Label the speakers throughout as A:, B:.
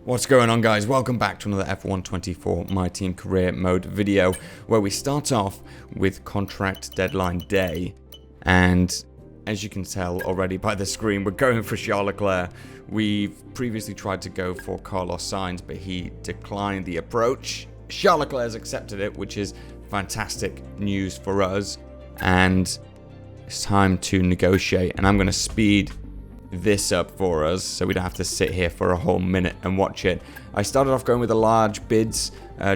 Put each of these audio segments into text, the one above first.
A: What's going on, guys? Welcome back to another F124 My Team Career Mode video, where we start off with contract deadline day. And as you can tell already by the screen, we're going for Charles Leclerc. We've previously tried to go for Carlos Sainz, but he declined the approach. Charles Leclerc has accepted it, which is fantastic news for us. And it's time to negotiate, and I'm going to speed this up for us so we don't have to sit here for a whole minute and watch it. I started off going with the large bids,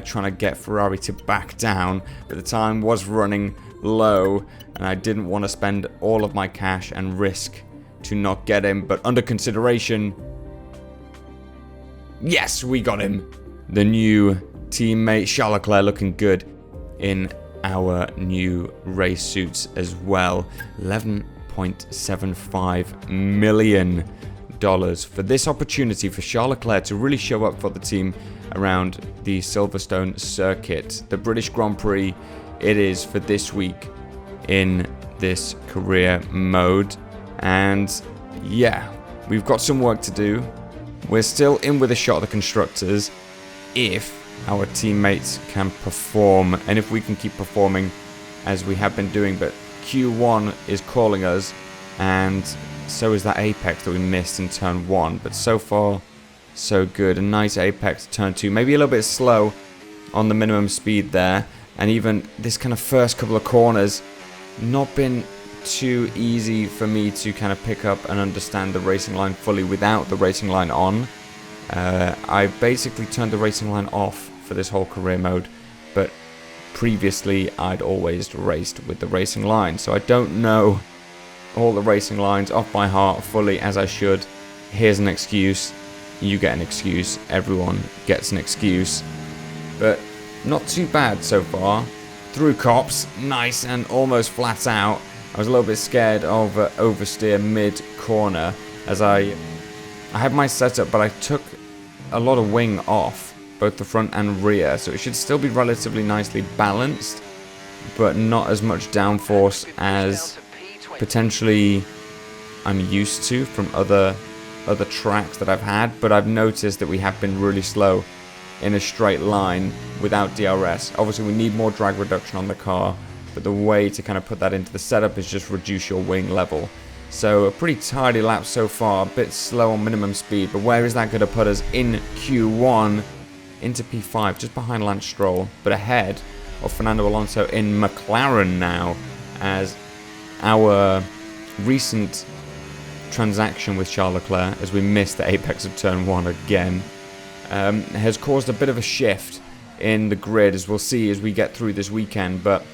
A: trying to get Ferrari to back down, but the time was running low and I didn't want to spend all of my cash and risk to not get him. But under consideration, yes, we got him. The new teammate Charles Leclerc looking good in our new race suits as well. $11.75 million for this opportunity for Charles Leclerc to really show up for the team around the Silverstone circuit. The British Grand Prix, it is for this week in this career mode. And yeah, we've got some work to do. We're still in with a shot at the constructors if our teammates can perform and if we can keep performing as we have been doing. But Q1 is calling us, and so is that apex that we missed in turn 1. But so far, so good. A nice apex turn 2. Maybe a little bit slow on the minimum speed there. And even this kind of first couple of corners, not been too easy for me to kind of pick up and understand the racing line fully without the racing line on. I basically turned the racing line off for this whole career mode, but previously I'd always raced with the racing line, so I don't know all the racing lines off by heart fully as I should. Here's an excuse, you get an excuse, everyone gets an excuse, but not too bad so far. Through cops, nice and almost flat out. I was a little bit scared of oversteer mid corner as I had my setup, but I took a lot of wing off both the front and rear, so it should still be relatively nicely balanced, but not as much downforce as potentially I'm used to from other tracks that I've had. But I've noticed that we have been really slow in a straight line without DRS. Obviously we need more drag reduction on the car, but the way to kind of put that into the setup is just reduce your wing level. So a pretty tidy lap so far, a bit slow on minimum speed, but where is that going to put us in Q1? Into P5, just behind Lance Stroll, but ahead of Fernando Alonso in McLaren now, as our recent transaction with Charles Leclerc, as we missed the apex of turn 1 again, has caused a bit of a shift in the grid, as we'll see as we get through this weekend. But a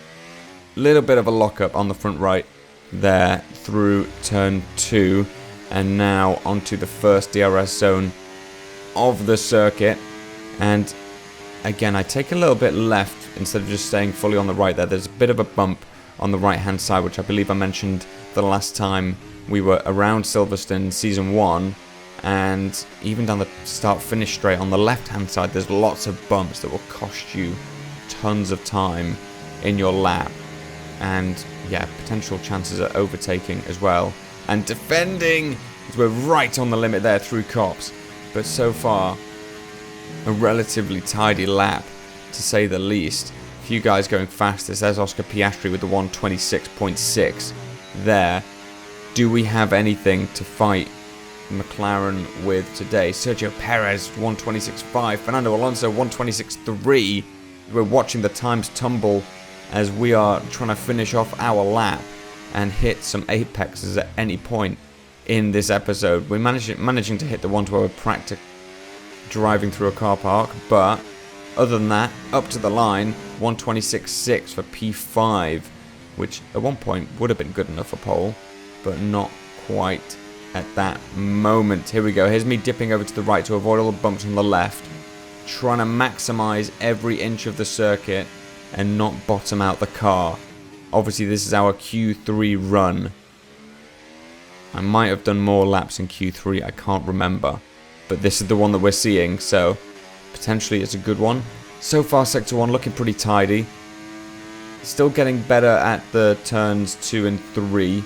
A: little bit of a lockup on the front right there through turn 2, and now onto the first DRS zone of the circuit. And again, I take a little bit left instead of just staying fully on the right there. There's a bit of a bump on the right hand side, which I believe I mentioned the last time we were around Silverstone season 1. And even down the start finish straight on the left hand side, there's lots of bumps that will cost you tons of time in your lap, and yeah, potential chances at overtaking as well and defending. We're right on the limit there through cops, but so far a relatively tidy lap, to say the least. A few guys going fastest. There's Oscar Piastri with the 126.6 there. Do we have anything to fight McLaren with today? Sergio Perez 126.5, Fernando Alonso 126.3. We're watching the times tumble as we are trying to finish off our lap and hit some apexes at any point in this episode. We're managing to hit the one to our practice driving through a car park, but other than that, up to the line, 126.6 for P5, which at one point would have been good enough for pole, but not quite at that moment. Here we go. Here's me dipping over to the right to avoid all the bumps on the left, trying to maximize every inch of the circuit and not bottom out the car. Obviously, this is our Q3 run. I might have done more laps in Q3, I can't remember, but this is the one that we're seeing, so potentially it's a good one. So far, Sector 1 looking pretty tidy. Still getting better at the turns 2 and 3,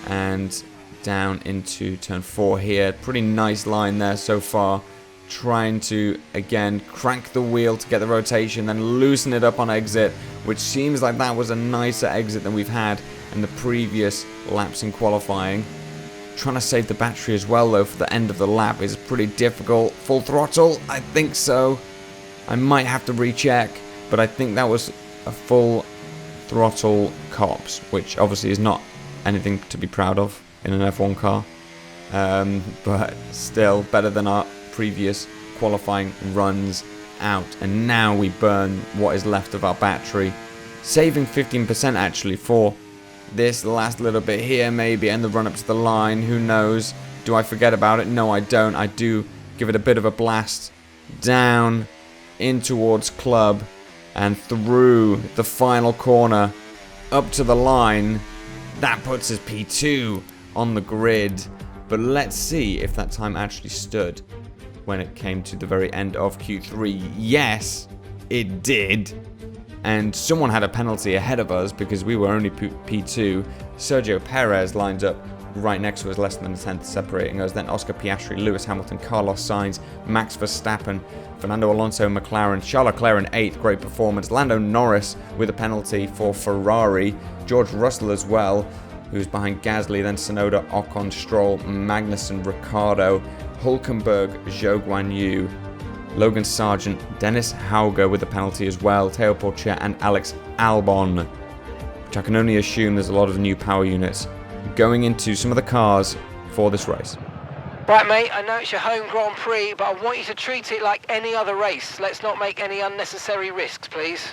A: and down into turn 4 here. Pretty nice line there so far. trying to, again, crank the wheel to get the rotation, then loosen it up on exit, which seems like that was a nicer exit than we've had in the previous laps in qualifying. Trying to save the battery as well, though, for the end of the lap is pretty difficult. Full throttle? I think so. I might have to recheck, but I think that was a full throttle Cops, which obviously is not anything to be proud of in an F1 car. But still better than our previous qualifying runs out. And now we burn what is left of our battery, saving 15% actually for this last little bit here, maybe, and the run up to the line. Who knows? Do I forget about it? No, I don't. I do give it a bit of a blast down in towards club and through the final corner up to the line. That puts us P2 on the grid. But let's see if that time actually stood when it came to the very end of Q3. Yes, it did. And someone had a penalty ahead of us because we were only P2. Sergio Perez lines up right next to us, less than a tenth separating us. Then Oscar Piastri, Lewis Hamilton, Carlos Sainz, Max Verstappen, Fernando Alonso, McLaren, Charles Leclerc in 8th, great performance. Lando Norris with a penalty for Ferrari. George Russell as well, who's behind Gasly, then Tsunoda, Ocon, Stroll, Magnussen, Ricciardo, Hulkenberg, Zhou Guanyu, Logan Sargent, Dennis Hauger with a penalty as well, Teo Porcher and Alex Albon, which I can only assume there's a lot of new power units going into some of the cars for this race.
B: Right, mate, I know it's your home Grand Prix, but I want you to treat it like any other race. Let's not make any unnecessary risks, please.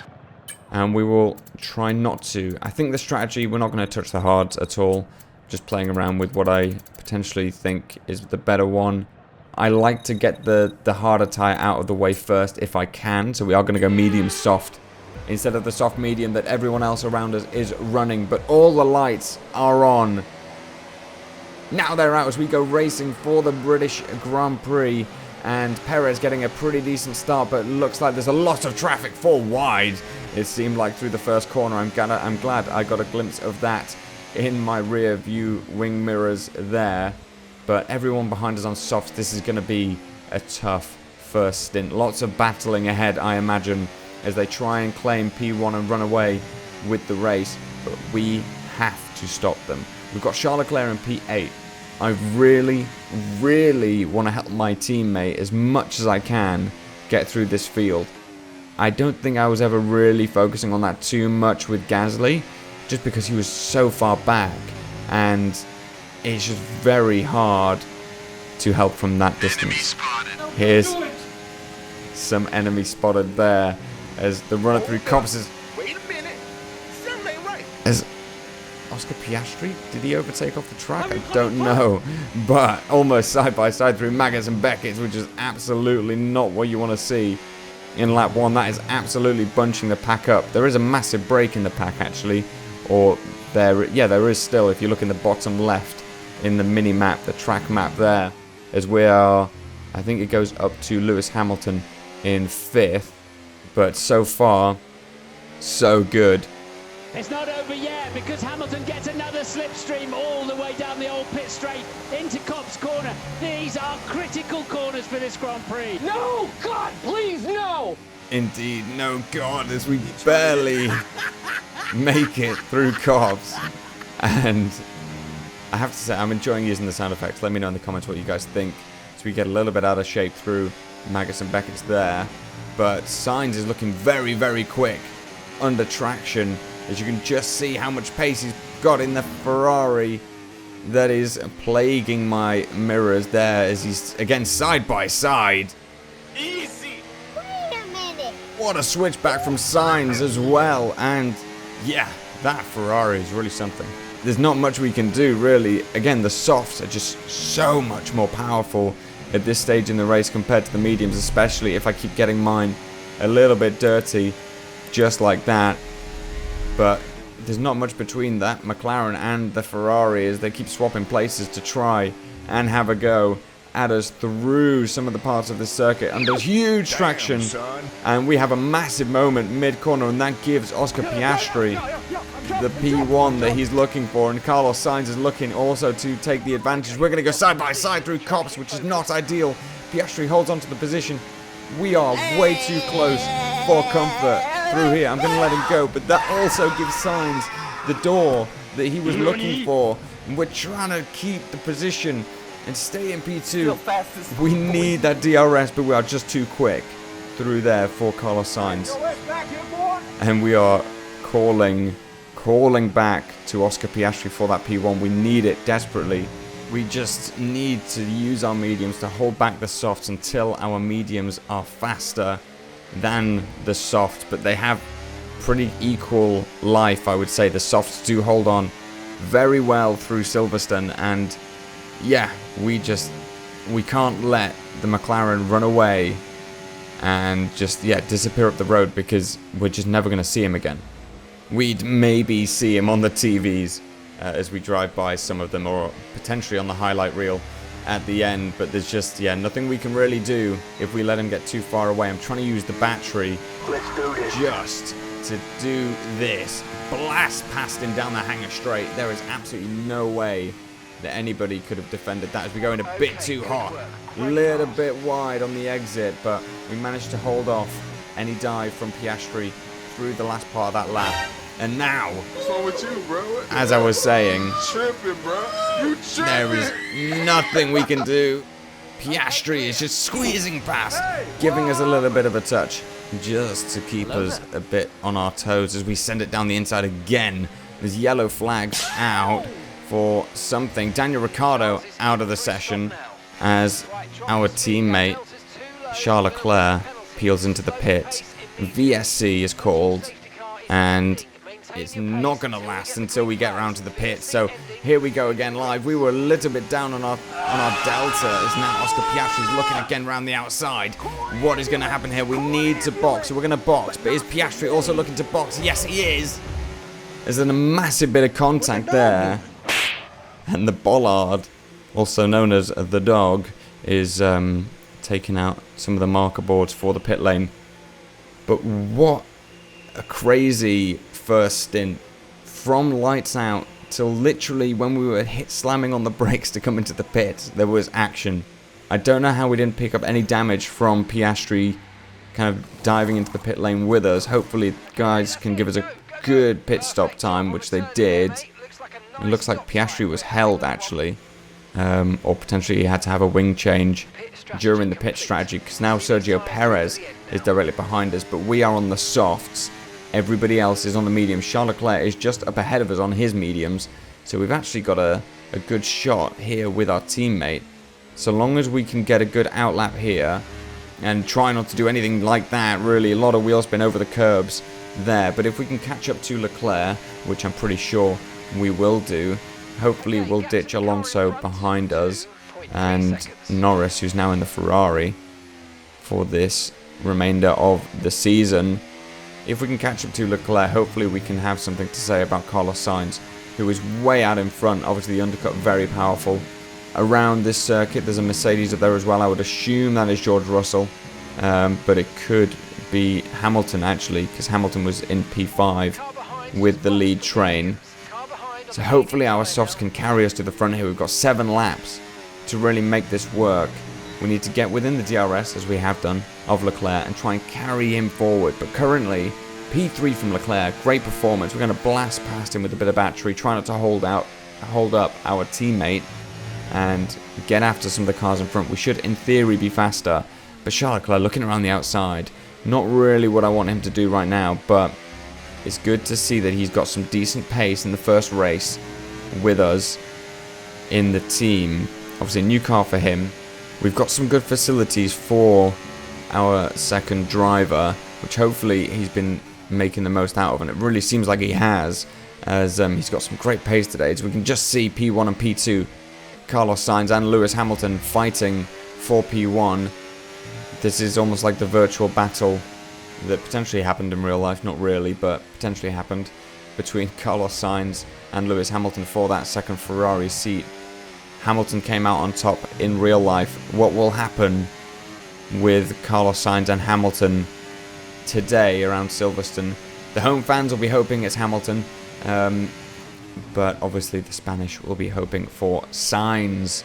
A: And we will try not to. I think the strategy, we're not going to touch the hards at all. Just playing around with what I potentially think is the better one. I like to get the harder tyre out of the way first if I can. So we are going to go medium soft instead of the soft medium that everyone else around us is running. But all the lights are on. Now they're out as we go racing for the British Grand Prix. And Perez getting a pretty decent start, but it looks like there's a lot of traffic for wide. It seemed like through the first corner. I'm glad I got a glimpse of that in my rear view wing mirrors there. But everyone behind us on softs, this is going to be a tough first stint. Lots of battling ahead, I imagine, as they try and claim P1 and run away with the race. But we have to stop them. We've got Charles Leclerc in P8. I really, really want to help my teammate as much as I can get through this field. I don't think I was ever really focusing on that too much with Gasly, just because he was so far back, and it's just very hard to help from that distance. Here's some enemy spotted there as the runner through Cops is...
C: Wait a minute. Something ain't right.
A: As Oscar Piastri, did he overtake off the track? I don't know, but almost side by side through Maggotts and Beckett's, which is absolutely not what you want to see in lap 1. That is absolutely bunching the pack up. There is a massive break in the pack actually, or there is still, if you look in the bottom left in the mini map, the track map there, as we are, I think it goes up to Lewis Hamilton in 5th, but so far so good.
D: It's not over yet because Hamilton gets another slipstream all the way down the old pit straight into Cops corner. These are critical corners for this Grand Prix.
C: No! God, please, no!
A: Indeed, no God, as we barely make it through Cops. And I have to say, I'm enjoying using the sound effects. Let me know in the comments what you guys think. So we get a little bit out of shape through Maggotts and Beckett's there. But Sainz is looking very, very quick under traction, as you can just see how much pace he's got in the Ferrari. That is plaguing my mirrors there as he's again side by side.
C: Easy!
E: Wait a minute.
A: What a switch back from Sainz as well. And yeah, that Ferrari is really something. There's not much we can do really. Again, the softs are just so much more powerful at this stage in the race compared to the mediums, especially if I keep getting mine a little bit dirty just like that. But there's not much between that McLaren and the Ferrari as they keep swapping places to try and have a go at us through some of the parts of the circuit under huge traction. And we have a massive moment mid-corner, and that gives Oscar Piastri the P1 that he's looking for, and Carlos Sainz is looking also to take the advantage. We're going to go side by side through Cops, which is not ideal. Piastri holds onto the position. We are way too close for comfort through here. I'm going to let him go, but that also gives Sainz the door that he was looking for. And we're trying to keep the position and stay in P2. We need that DRS, but we are just too quick through there for Carlos Sainz. And we are calling back to Oscar Piastri for that P1. We need it desperately. We just need to use our mediums to hold back the softs until our mediums are faster than the softs, but they have pretty equal life, I would say. The softs do hold on very well through Silverstone, and yeah, we can't let the McLaren run away and just disappear up the road, because we're just never going to see him again. We'd maybe see him on the TVs as we drive by some of them, or potentially on the highlight reel at the end, but there's just nothing we can really do if we let him get too far away. I'm trying to use the battery just to do this. Blast past him down the hanger straight. There is absolutely no way that anybody could have defended that as we go in a bit too hot. A little bit wide on the exit, but we managed to hold off any dive from Piastri through the last part of that lap. And now,
C: What's wrong with you, bro?
A: as I was saying,
C: Tripping, bro. You tripping.
A: there is nothing we can do. Piastri is just squeezing past, giving us a little bit of a touch, just to keep us a bit on our toes as we send it down the inside again. There's yellow flags out for something. Daniel Ricciardo out of the session as our teammate Charles Leclerc peels into the pit. VSC is called, and it's not going to last until we get around to the pit. So here we go again live. We were a little bit down on our delta as now Oscar Piastri is looking again around the outside. What is going to happen here? We need to box, so we're going to box. But is Piastri also looking to box? Yes, he is. There's a massive bit of contact there. And the bollard, also known as the dog, is taking out some of the marker boards for the pit lane. But what a crazy first stint, from lights out till literally when we were slamming on the brakes to come into the pit, there was action. I don't know how we didn't pick up any damage from Piastri kind of diving into the pit lane with us. Hopefully guys can give us a good pit stop time, which they did. It looks like Piastri was held actually, or potentially he had to have a wing change during the pit strategy, because now Sergio Perez is directly behind us, but we are on the softs. Everybody else is on the mediums. Charles Leclerc is just up ahead of us on his mediums, so we've actually got a good shot here with our teammate. So long as we can get a good outlap here and try not to do anything like that, really, a lot of wheel spin over the curbs there, but if we can catch up to Leclerc, which I'm pretty sure we will do, hopefully we'll ditch Alonso behind us and Norris, who's now in the Ferrari for this remainder of the season. If we can catch up to Leclerc, hopefully we can have something to say about Carlos Sainz, who is way out in front. Obviously the undercut very powerful. Around this circuit there's a Mercedes up there as well. I would assume that is George Russell, but it could be Hamilton actually, because Hamilton was in P5 with the lead train. So hopefully our softs can carry us to the front here. We've got 7 laps to really make this work. We need to get within the DRS, as we have done, of Leclerc and try and carry him forward. But currently, P3 from Leclerc, great performance. We're going to blast past him with a bit of battery, try not to hold up our teammate and get after some of the cars in front. We should, in theory, be faster. But Charles Leclerc looking around the outside, not really what I want him to do right now, but it's good to see that he's got some decent pace in the first race with us in the team. Obviously, a new car for him. We've got some good facilities for our second driver, which hopefully he's been making the most out of, and it really seems like he has, as he's got some great pace today. So we can just see P1 and P2, Carlos Sainz and Lewis Hamilton fighting for P1. This is almost like the virtual battle that potentially happened in real life, not really, but potentially happened between Carlos Sainz and Lewis Hamilton for that second Ferrari seat. Hamilton came out on top in real life. What will happen with Carlos Sainz and Hamilton today around Silverstone? The home fans will be hoping it's Hamilton, but obviously the Spanish will be hoping for Sainz,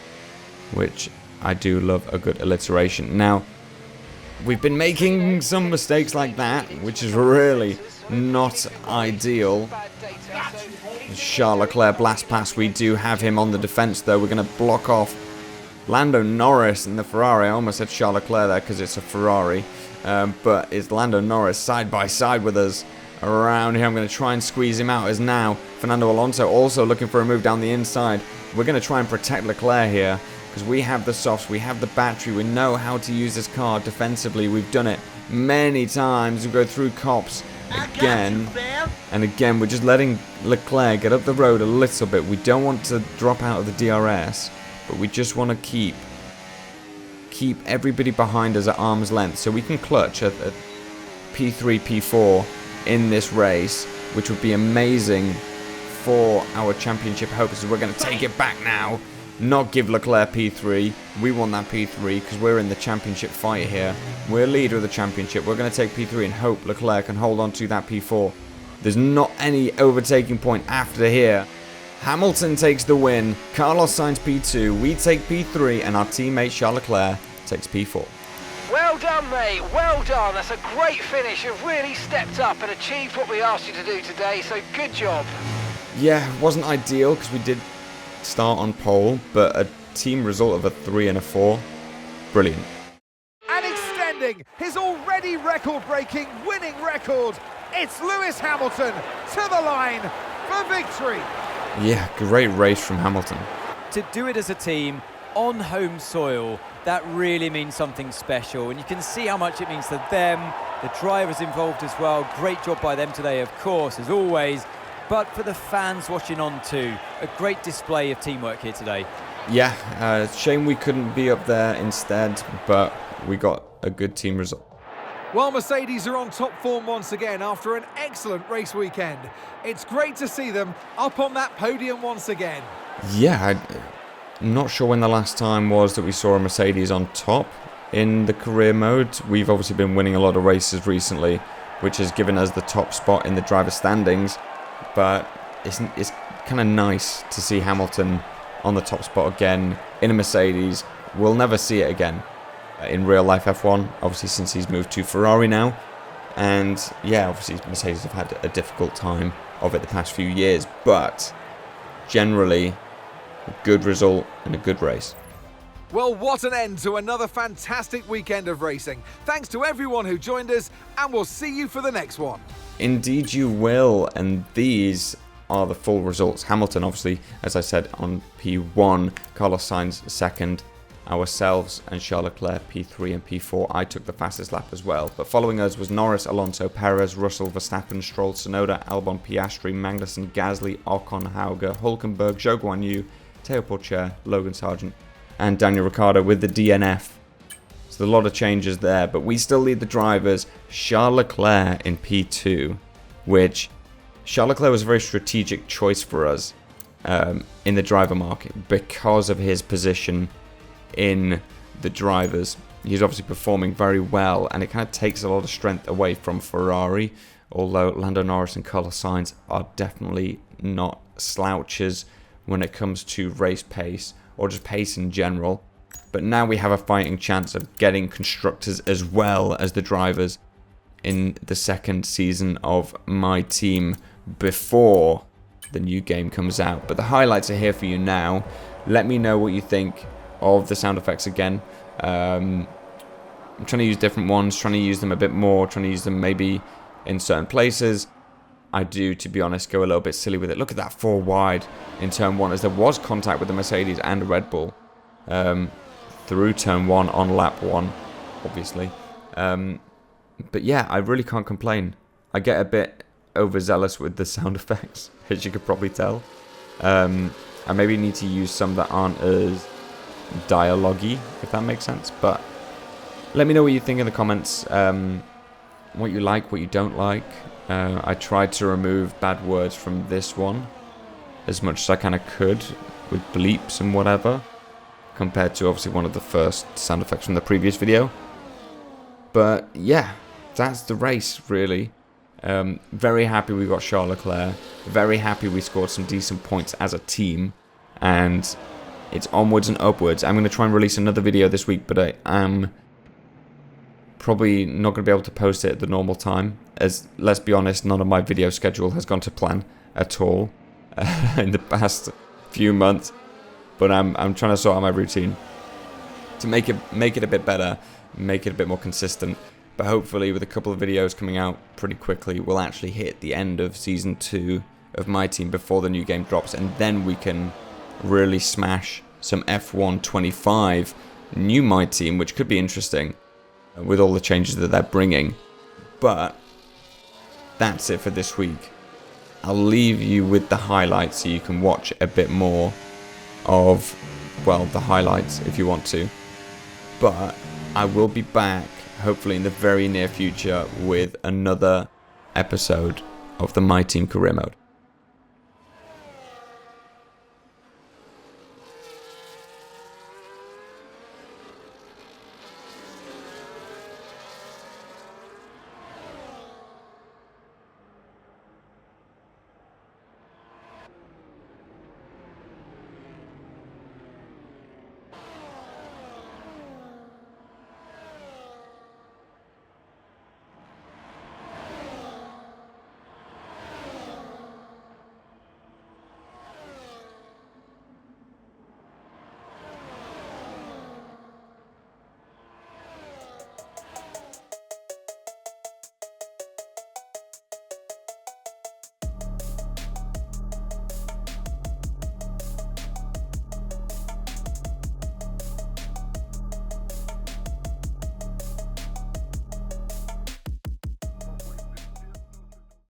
A: which I do love a good alliteration. Now, we've been making some mistakes like that, which is really not ideal. Charles Leclerc blast pass. We do have him on the defense, though. We're going to block off Lando Norris in the Ferrari. I almost said Charles Leclerc there because it's a Ferrari. But it's Lando Norris side by side with us around here. I'm going to try and squeeze him out as now Fernando Alonso also looking for a move down the inside. We're going to try and protect Leclerc here because we have the softs, we have the battery, we know how to use this car defensively. We've done it many times. We go through cops again and again. We're just letting Leclerc get up the road a little bit. We don't want to drop out of the DRS, but we just want to keep everybody behind us at arm's length so we can clutch at P3, P4 in this race, which would be amazing for our championship hopes. We're going to take it back now, not give Leclerc P3. We want that P3 because we're in the championship fight here. We're leader of the championship. We're going to take P3 and hope Leclerc can hold on to that P4. There's not any overtaking point after here. Hamilton takes the win, Carlos Sainz P2, we take P3, and our teammate Charles Leclerc takes P4.
B: Well done, mate. Well done. That's a great finish. You've really stepped up and achieved what we asked you to do today, so good job.
A: Yeah, it wasn't ideal because we did start on pole, but a team result of a 3 and a 4, brilliant.
E: And extending his already record-breaking winning record, it's Lewis Hamilton to the line for victory.
A: Yeah, great race from Hamilton.
F: To do it as a team on home soil, that really means something special, and you can see how much it means to them, the drivers involved as well. Great job by them today, of course, as always, but for the fans watching on too, a great display of teamwork here today.
A: Yeah, shame we couldn't be up there instead, but we got a good team result.
E: Well, Mercedes are on top form once again after an excellent race weekend. It's great to see them up on that podium once again.
A: Yeah, I'm not sure when the last time was that we saw a Mercedes on top in the career mode. We've obviously been winning a lot of races recently, which has given us the top spot in the driver standings. But it's kind of nice to see Hamilton on the top spot again in a Mercedes. We'll never see it again in real life F1, obviously, since he's moved to Ferrari now. And yeah, obviously Mercedes have had a difficult time of it the past few years, but generally a good result and a good race.
E: Well, what an end to another fantastic weekend of racing. Thanks to everyone who joined us, and we'll see you for the next one.
A: Indeed you will, and these are the full results. Hamilton, obviously, as I said, on P1, Carlos Sainz second, ourselves and Charles Leclerc P3 and P4. I took the fastest lap as well, but following us was Norris, Alonso, Perez, Russell, Verstappen, Stroll, Tsunoda, Albon, Piastri, Magnussen, Gasly, Ocon, Hauger, Hulkenberg, Zhou Guanyu, Teo Pourchaire, Logan Sargent, and Daniel Ricciardo with the DNF. So a lot of changes there, but we still lead the drivers. Charles Leclerc in P2, which Charles Leclerc was a very strategic choice for us in the driver market because of his position in the drivers. He's obviously performing very well, and it kind of takes a lot of strength away from Ferrari, although Lando Norris and Carlos Sainz are definitely not slouches when it comes to race pace or just pace in general. But now we have a fighting chance of getting constructors as well as the drivers in the second season of my team before the new game comes out. But the highlights are here for you now. Let me know what you think of the sound effects again. I'm trying to use different ones, trying to use them a bit more, trying to use them maybe in certain places. I do, to be honest, go a little bit silly with it. Look at that 4 wide in turn 1, as there was contact with the Mercedes and Red Bull through turn 1 on lap 1, obviously. But yeah, I really can't complain. I get a bit overzealous with the sound effects, as you could probably tell. I maybe need to use some that aren't as dialogue-y, if that makes sense. But let me know what you think in the comments. What you like, what you don't like. I tried to remove bad words from this one as much as I kind of could with bleeps and whatever, compared to obviously one of the first sound effects from the previous video. But yeah, that's the race really. Very happy we got Charles Leclerc. Very happy we scored some decent points as a team. And It's onwards and upwards. I'm going to try and release another video this week, but I am probably not going to be able to post it at the normal time, as, let's be honest, none of my video schedule has gone to plan at all in the past few months. But I'm trying to sort out my routine to make it a bit better, make it a bit more consistent. But hopefully with a couple of videos coming out pretty quickly, we'll actually hit the end of Season 2 of My Team before the new game drops, and then we can really smash some F1 25 new My Team, which could be interesting with all the changes that they're bringing. But that's it for this week. I'll leave you with the highlights so you can watch a bit more of, well, the highlights if you want to. But I will be back hopefully in the very near future with another episode of the My Team Career Mode.